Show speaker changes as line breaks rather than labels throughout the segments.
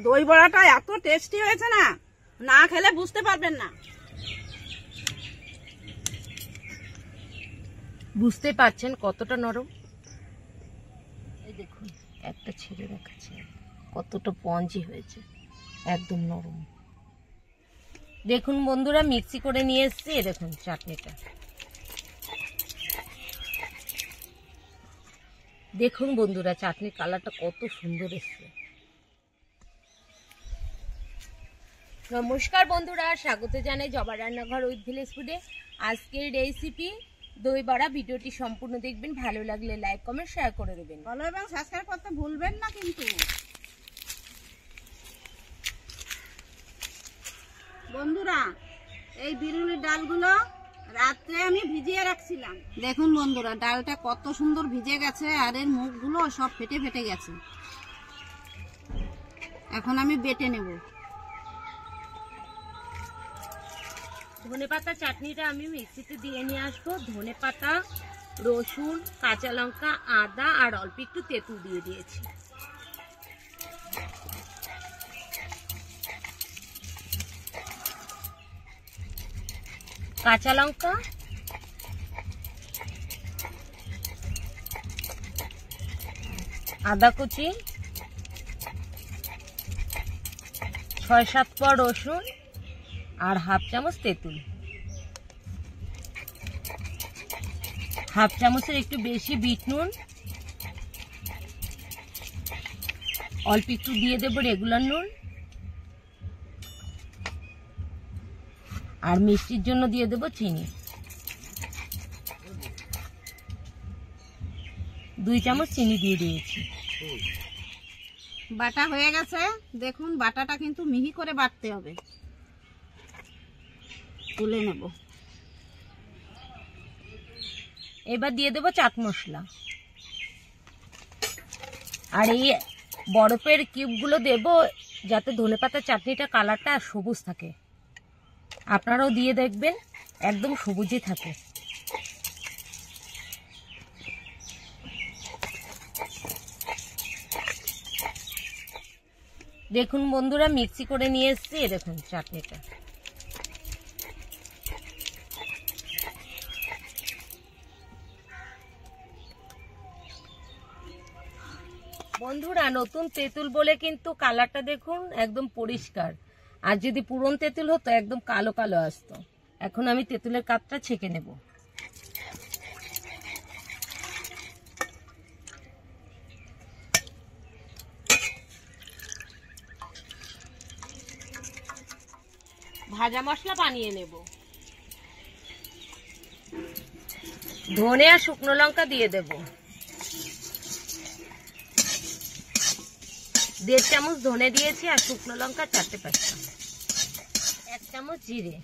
দই বড়াটা এত টেস্টি হয়েছে না, না খেলে বুঝতে পারবেন না।
বুঝতে পারছেন কতটা নরম। এই দেখুন একটা ছেড়ে দেখাচ্ছে কতটা স্পঞ্জি হয়েছে, একদম নরম। দেখুন বন্ধুরা মিক্সি করে নিয়ে এসেছি। দেখুন চাটনিটা দেখুন বন্ধুরা, চাটনির কালারটা কত সুন্দর এসছে। নমস্কার বন্ধুরা, স্বাগত জানাই জবা রান্নাঘর উইথ ভিলেজ ফুডে। আজকের রেসিপি দই বড়া। ভিডিওটি সম্পূর্ণ দেখবেন, ভালো লাগলে লাইক কমেন্ট শেয়ার করে দেবেন।
ফলো এবং সাবস্ক্রাইব করতে ভুলবেন না কিন্তু। বন্ধুরা, এই বিরুলির ডালগুলো রাত্রে আমি ভিজিয়ে রাখছিলাম। দেখুন বন্ধুরা, ডালটা কত সুন্দর ভিজে গেছে আর এর মুখগুলো সব ফেটে ফেটে গেছে। এখন আমি বেটে নেব।
ধনেপাতা চাটনিটা আমি মিক্সিতে দিয়ে নিয়ে আসবো। ধনেপাতা, রসুন, কাঁচা লঙ্কা, আদা আর অল্প একটু তেঁতুল দিয়ে দিয়েছি। কাঁচা লঙ্কা, আদা কুচি, 6-7 কোয়া রসুন আর হাফ চামচ তেঁতুল। হাফ চামচের একটু বেশি বিট নুন, অল্প একটু দিয়ে দেবো রেগুলার নুন, আর মিষ্টির জন্য দিয়ে দেবো চিনি। 2 চামচ চিনি দিয়ে দিয়েছি।
বাটা হয়ে গেছে। দেখুন বাটাটা কিন্তু মিহি করে বাটতে হবে। তুলে নেব।
এবার দিয়ে দেবো চাট মশলা। আর এই বরফের কিউবগুলো দেব যাতে ধনেপাতা চাটনিটা কালারটা সবুজ থাকে। আপনারাও দিয়ে দেখবেন, একদম সবুজই থাকে। দেখুন বন্ধুরা মিক্সি করে নিয়ে এসেছি। দেখুন চাটনিটা বন্ধুরা, নতুন তেঁতুল বলে কিন্তু কালারটা দেখুন একদম পরিষ্কার। আর যদি পুরন তেঁতুল হতো একদম কালো কালো আসতো। এখন আমি তেঁতুলের কাপটা ছেঁকে নেব। ভাজা মশলা বানিয়ে নেব। ধনে আর শুকনো লঙ্কা দিয়ে দেব। 1.5 চামচ ধনে দিয়েছি আর শুকনো লঙ্কা 4-5টা। 1 চামচ জিরে,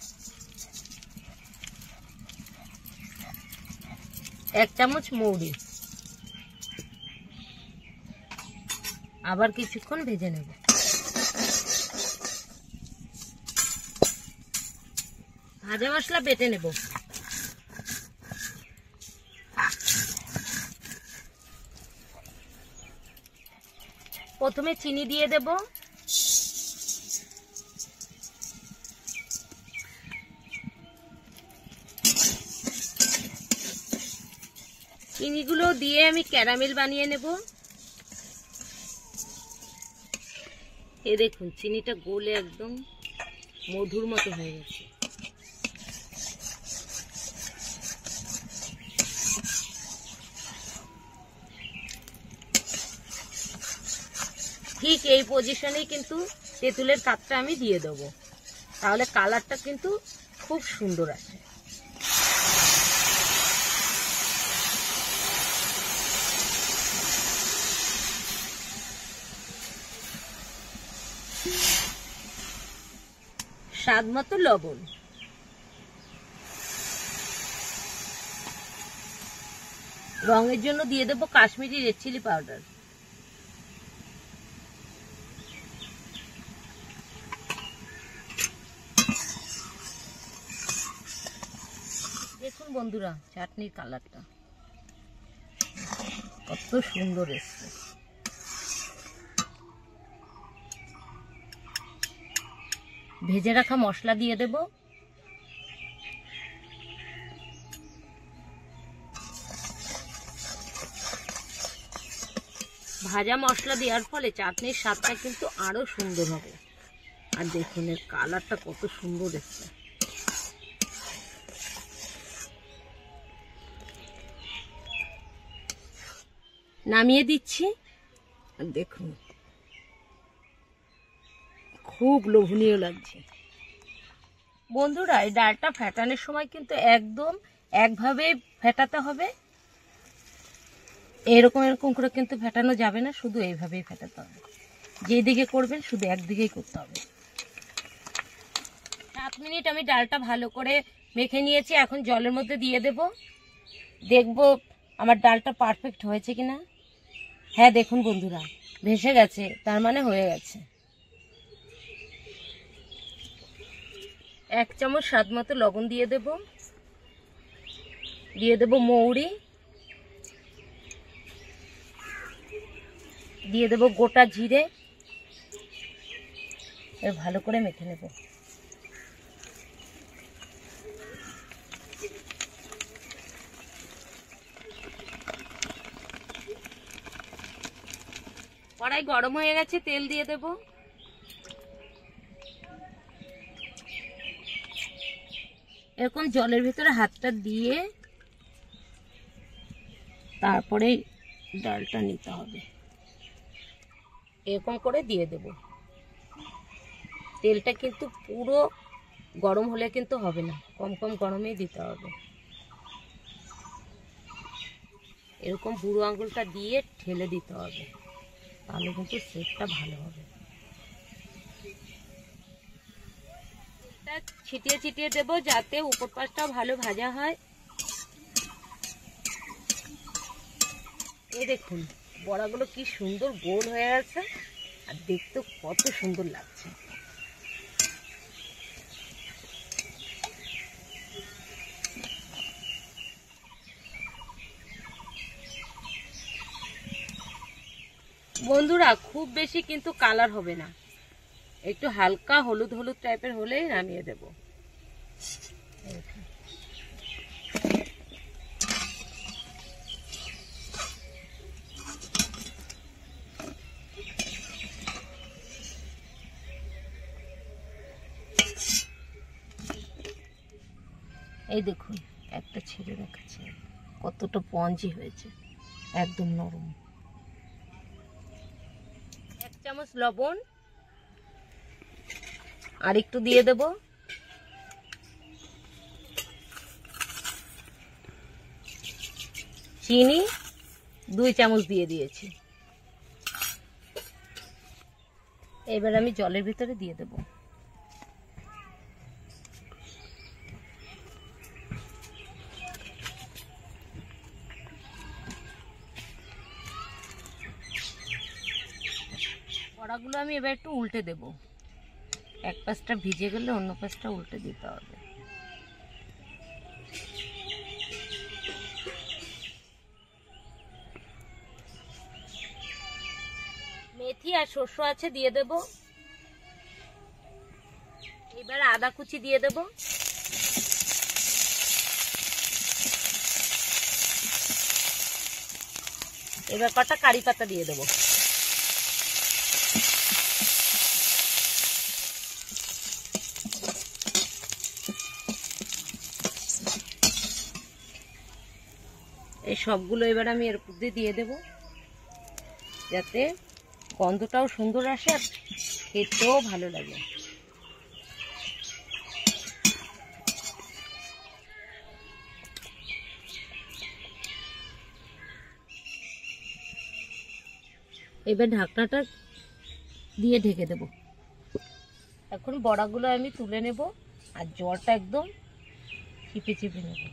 1 চামচ মৌরি। আবার কিছুক্ষণ ভেজে নেব। ভাজা মশলা বেটে নেব। প্রথমে চিনি দিয়ে দেব। চিনিগুলো দিয়ে আমি ক্যারামেল বানিয়ে নেব। এ দেখুন চিনিটা গলে একদম মধুর মতো হয়ে গেছে। ঠিক এই পজিশনেই কিন্তু তেঁতুলের কাপটা আমি দিয়ে দেবো, তাহলে কালারটা কিন্তু খুব সুন্দর আসে। স্বাদ মতো লবণ, রঙের জন্য দিয়ে দেবো কাশ্মীরি রেড চিলি পাউডার। দেখুন বন্ধুরা চাটনির কালারটা কত সুন্দর এসছে। ভেজে রাখা মশলা দিয়ে দেব। ভাজা মশলা দেওয়ার ফলে চাটনির স্বাদটা কিন্তু আরো সুন্দর হবে। আর দেখুন এর কালারটা কত সুন্দর এসেছে। নামিয়ে দিচ্ছি। দেখুন খুব লোভনীয় লাগছে। বন্ধুরা, এই ডালটা ফেটানোর সময় কিন্তু একদম একভাবে ফেটাতে হবে। এরকম এরকম করে কিন্তু ফেটানো যাবে না, শুধু এইভাবেই ফেটাতে হবে। যেদিকে করবেন শুধু একদিকেই করতে হবে। 7 মিনিট আমি ডালটা ভালো করে মেখে নিয়েছি। এখন জলের মধ্যে দিয়ে দেব। দেখব আমার ডালটা পারফেক্ট হয়েছে কিনা। হ্যাঁ দেখুন বন্ধুরা, ভেসে গেছে, তার মানে হয়ে গেছে। 1 চামচ স্বাদ মতো লবণ দিয়ে দেব। দিয়ে দেব মৌরি, দিয়ে দেব গোটা জিরে। এর ভালো করে মেখে নেব। কড়াই গরম হয়ে গেছে, তেল দিয়ে দেব। এরকম জলের ভিতরে হাতটা দিয়ে তারপরে ডালটা নিতে হবে। এরকম করে দিয়ে দেব। তেলটা কিন্তু পুরো গরম হলে কিন্তু হবে না, কম কম গরমেই দিতে হবে। এরকম বুড়ো আঙুলটা দিয়ে ঠেলে দিতে হবে, তাহলে কিন্তু সেটটা ভালো হবে। ছিটিয়ে ছিটিয়ে দেব যাতে উপর পাশটাও ভালো ভাজা হয়। এই দেখুন বড়াগুলো কি সুন্দর গোল হয়ে গেছে, আর দেখতে কত সুন্দর লাগছে। বন্ধুরা, খুব বেশি কিন্তু কালার হবে না, একটু হালকা হলুদ হলুদ টাইপের হলেই নামিয়ে দেব। এই দেখুন একটা ছেড়ে দেখাচ্ছে, কতটা স্পঞ্জি হয়েছে, একদম নরম। 1 চামচ লবণ আর একটু দিয়ে দেব। চিনি 2 চামচ দিয়ে দিয়েছি। এবার আমি জলের ভিতরে দিয়ে দেব। বড়াগুলো আমি এবার একটু উল্টে দেব। এক পাশটা ভিজে গেলে অন্য পাশটা উল্টে দিতে হবে। মেথি আর শস্য আছে দিয়ে দেব। এবার আদা কুচি দিয়ে দেব। এবার কটা কারি পাতা দিয়ে দেব। এই সবগুলো এবার আমি এর মধ্যে দিয়ে দেব, যাতে গন্ধটাও সুন্দর আসে আর খেতেও ভালো লাগে। এবার ঢাকনাটা দিয়ে ঢেকে দেব। এখন বড়াগুলো আমি তুলে নেব আর জলটা একদম চিপে চিপে নেব।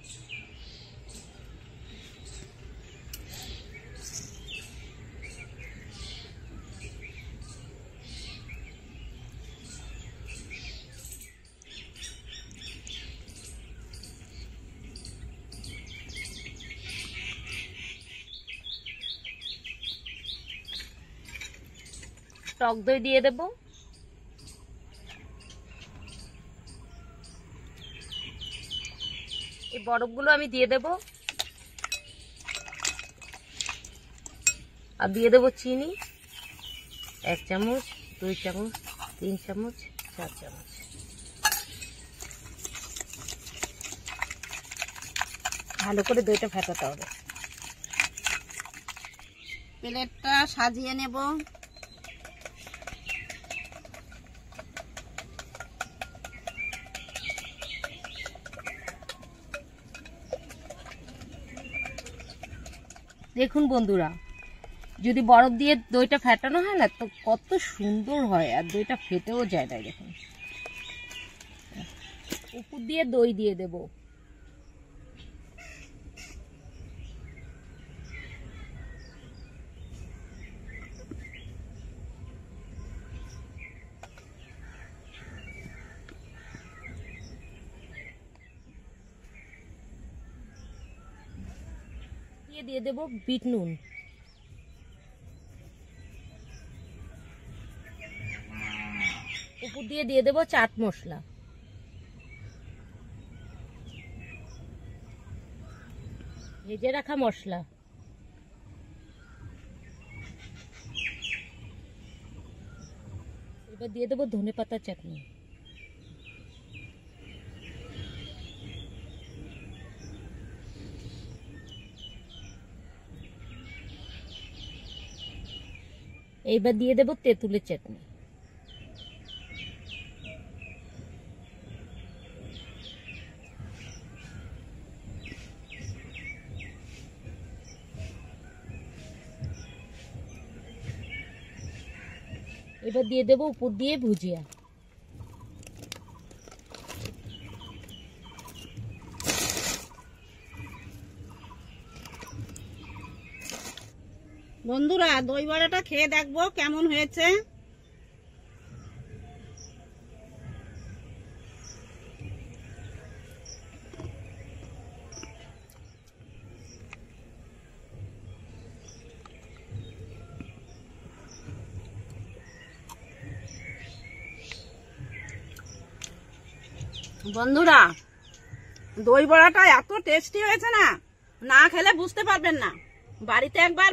টক দই দিয়ে দেব। এই বরফগুলো আমি দিয়ে দেব, আর দিয়ে দেবো চিনি 1 চামচ, 2 চামচ, 3 চামচ, 4 চামচ। ভালো করে দইটা ফেটাতে হবে।
প্লেটটা সাজিয়ে নেব।
দেখুন বন্ধুরা, যদি বরফ দিয়ে দইটা ফেটানো হয় না তো কত সুন্দর হয়, আর দইটা ফেটেও যায় না। দেখুন, উপর দিয়ে দই দিয়ে দেব। দিয়ে দেব বিট নুন, উপর দিয়ে দেব চাট মশলা, ভেজে রাখা মশলা, এবার দিয়ে দেব ধনেপাতা চাটনি। এইবার দিয়ে দেব তেঁতুলের চাটনি। এবার দিয়ে দেব উপর দিয়ে ভুজিয়া।
বন্ধুরা, দই বড়াটা খেয়ে দেখবো কেমন হয়েছে। বন্ধুরা, দই বড়াটা এত টেস্টি হয়েছে না, না খেলে বুঝতে পারবেন না। বাড়িতে একবার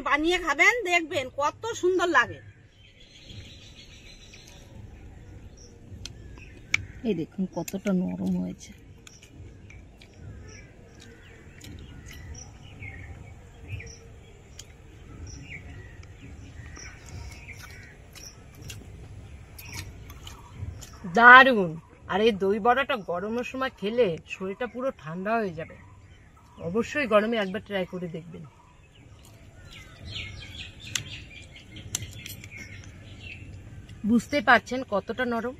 বানিয়ে খাবেন, দেখবেন কত সুন্দর লাগে।
এই দেখুন কতটা নরম হয়েছে। দারুন। আর এই দই বড়াটা গরমের সময় খেলে শরীরটা পুরো ঠান্ডা হয়ে যাবে। অবশ্যই গরমে একবার ট্রাই করে দেখবেন। বুঝতে পারছেন কতটা নরম।